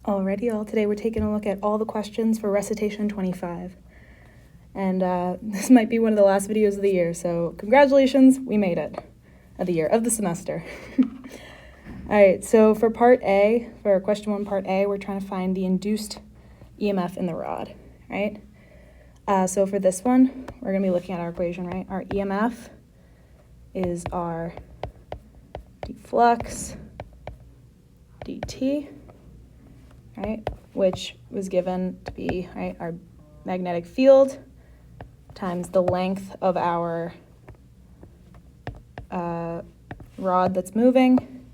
Alrighty, y'all. Today we're taking a look at all the questions for Recitation 25. And this might be one of the last videos of the year, so congratulations, we made it. Of the year, of the semester. Alright, so for part A, for question 1, part A, we're trying to find the induced EMF in the rod, right? So for this one, we're going to be looking at our equation, right? Our EMF is our d flux dt, right, which was given to be, right, our magnetic field times the length of our rod that's moving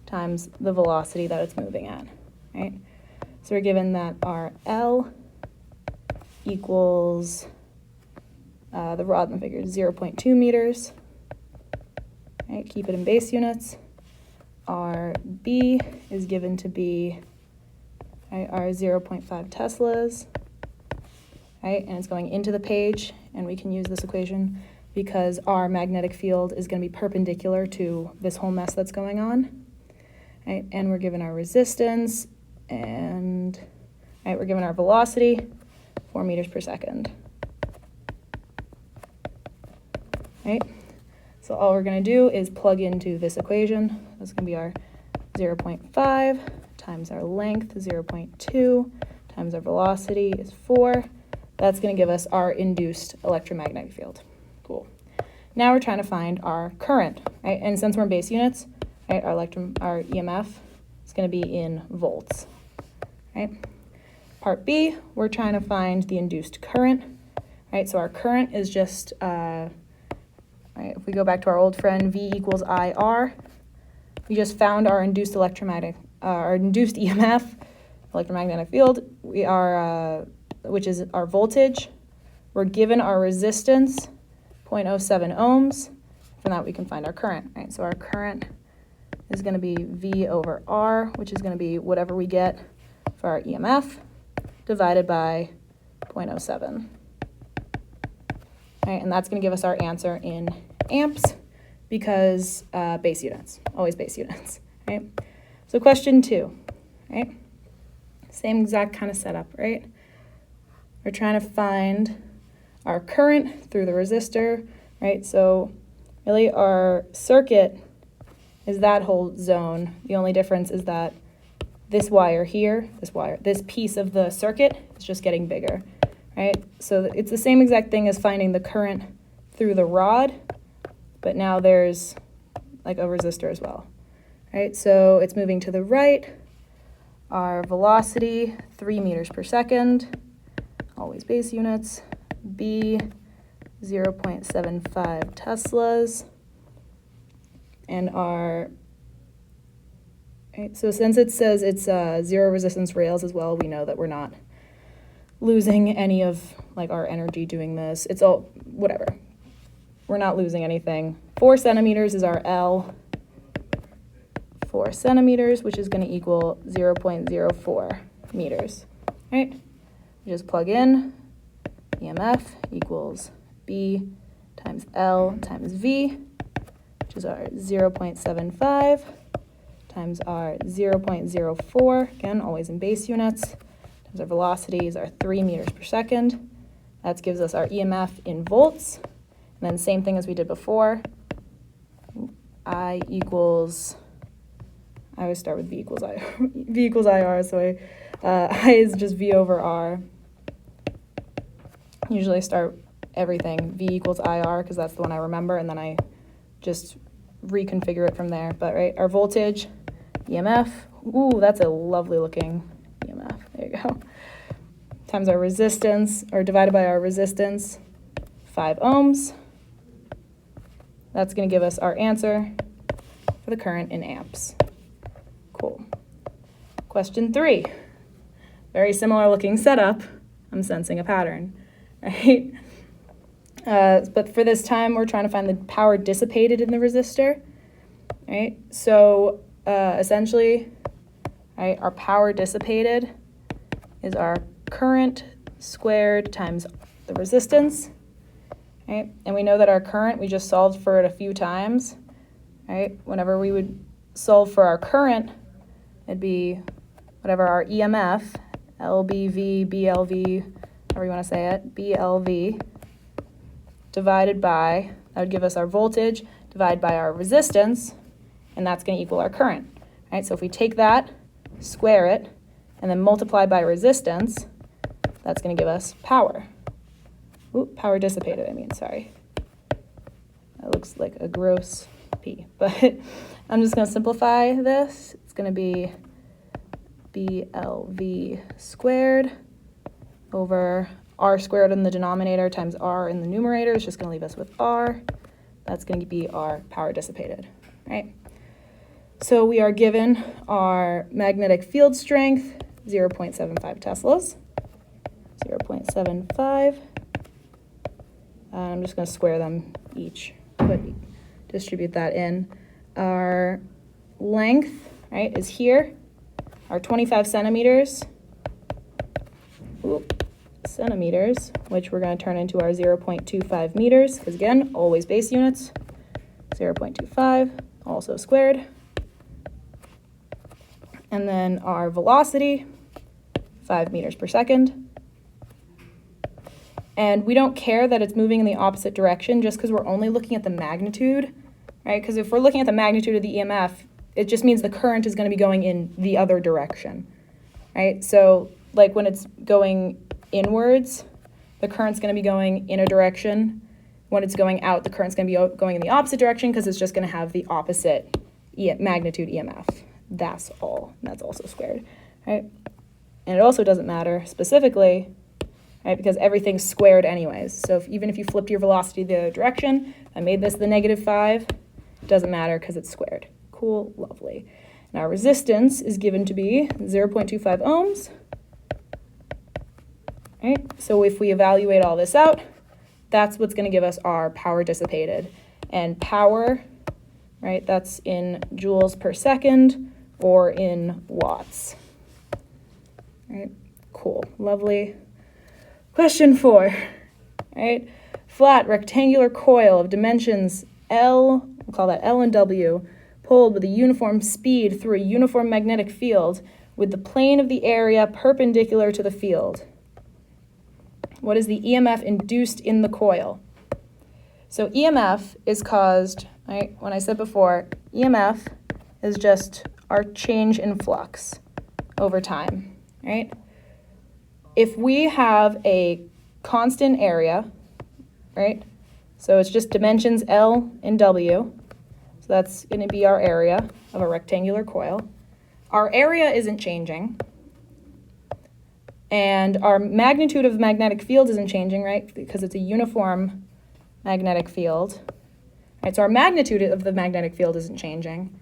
times the velocity that it's moving at, right? So we're given that our L equals, the rod in the figure is 0.2 meters, right? Keep it in base units. Our B is given to be, right, our 0.5 Teslas, right? And it's going into the page, and we can use this equation because our magnetic field is going to be perpendicular to this whole mess that's going on, right? And we're given our resistance, and right, we're given our velocity, 4 meters per second, right? So all we're going to do is plug into this equation. That's going to be our 0.5 times our length, 0.2 times our velocity is 4. That's going to give us our induced electromagnetic field. Cool. Now we're trying to find our current, right? And since we're in base units, right, our EMF is going to be in volts, right? Part B, we're trying to find the induced current, right? So our current is just, right, if we go back to our old friend, V equals IR, we just found our induced our induced EMF, electromagnetic field. We are, which is our voltage. We're given our resistance, 0.07 ohms. From that, we can find our current, right? So our current is going to be V over R, which is going to be whatever we get for our EMF, divided by 0.07. Right, and that's going to give us our answer in amps because base units, always base units, right? So question 2, right? Same exact kind of setup, right? We're trying to find our current through the resistor, right? So really our circuit is that whole zone. The only difference is that this wire here, this piece of the circuit is just getting bigger, right? So it's the same exact thing as finding the current through the rod, but now there's like a resistor as well, right? So it's moving to the right. Our velocity, 3 meters per second, always base units. B, 0.75 Teslas. And our, right, so since it says it's zero resistance rails as well, we know that we're not losing any of like our energy doing this. It's all, whatever. We're not losing anything. 4 centimeters is our L. 4 centimeters, which is going to equal 0.04 meters, right? You just plug in EMF equals B times L times V, which is our 0.75 times our 0.04, again, always in base units, times our velocity is our 3 meters per second. That gives us our EMF in volts. And then same thing as we did before. I always start with V equals I, V equals IR, so I is just V over R. Usually I start everything V equals IR because that's the one I remember, and then I just reconfigure it from there. But right, our voltage, EMF, ooh, that's a lovely looking EMF. There you go. Times our resistance, or divided by our resistance, 5 ohms. That's going to give us our answer for the current in amps. Cool. Question 3. Very similar looking setup. I'm sensing a pattern, right? But for this time, we're trying to find the power dissipated in the resistor, right? So essentially, right, our power dissipated is our current squared times the resistance, right? And we know that our current, we just solved for it a few times, right? Whenever we would solve for our current, it'd be whatever our EMF, LBV, BLV, however you want to say it, BLV, divided by, that would give us our voltage, divided by our resistance, and that's going to equal our current. Right? So if we take that, square it, and then multiply by resistance, that's going to give us power. Ooh, power dissipated, sorry. That looks like a gross P, but I'm just going to simplify this. It's going to be BLV squared over R squared in the denominator times R in the numerator. It's just going to leave us with R. That's going to be our power dissipated, right? So we are given our magnetic field strength, 0.75 teslas, 0.75. I'm just going to square them each, but distribute that in. Our length, right, is here. Our 25 centimeters, centimeters, which we're going to turn into our 0.25 meters, because again, always base units. 0.25, also squared. And then our velocity, 5 meters per second. And we don't care that it's moving in the opposite direction just because we're only looking at the magnitude, right? Because if we're looking at the magnitude of the EMF, it just means the current is going to be going in the other direction, right? So like when it's going inwards, the current's going to be going in a direction. When it's going out, the current's going to be going in the opposite direction because it's just going to have the opposite magnitude EMF. That's all. That's also squared, right? And it also doesn't matter specifically, right, because everything's squared anyways. So even if you flipped your velocity the other direction, I made this the -5, it doesn't matter because it's squared. Cool, lovely. And our resistance is given to be 0.25 ohms. Right? So if we evaluate all this out, that's what's going to give us our power dissipated. And power, right, that's in joules per second or in watts. Right? Cool, lovely. Question 4, right? Flat rectangular coil of dimensions L, we'll call that L and W, pulled with a uniform speed through a uniform magnetic field with the plane of the area perpendicular to the field. What is the EMF induced in the coil? So EMF is caused, right, when I said before, EMF is just our change in flux over time, right? If we have a constant area, right, so it's just dimensions L and W, so that's going to be our area of a rectangular coil. Our area isn't changing, and our magnitude of the magnetic field isn't changing, right, because it's a uniform magnetic field. Right, so our magnitude of the magnetic field isn't changing,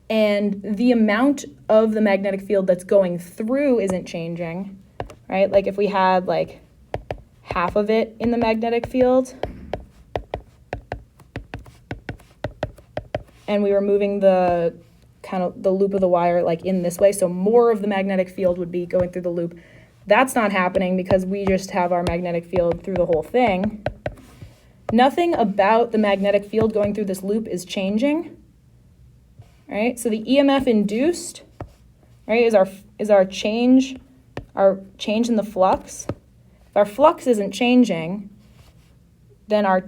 and the amount of the magnetic field that's going through isn't changing, right? Like if we had like half of it in the magnetic field, and we were moving the kind of the loop of the wire like in this way, so more of the magnetic field would be going through the loop. That's not happening because we just have our magnetic field through the whole thing. Nothing about the magnetic field going through this loop is changing, right? So the EMF induced, right, is our change in the flux. If our flux isn't changing, then our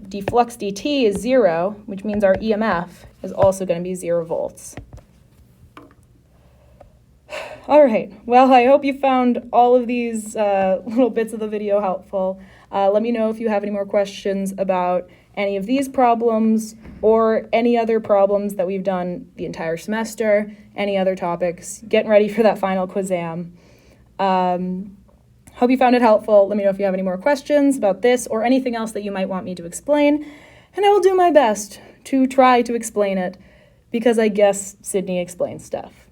dflux dt is 0, which means our EMF is also going to be 0 volts. All right, well, I hope you found all of these little bits of the video helpful. Let me know if you have any more questions about any of these problems or any other problems that we've done the entire semester, any other topics, getting ready for that final quizam. Hope you found it helpful. Let me know if you have any more questions about this or anything else that you might want me to explain, and I will do my best to try to explain it because I guess Sydney explains stuff.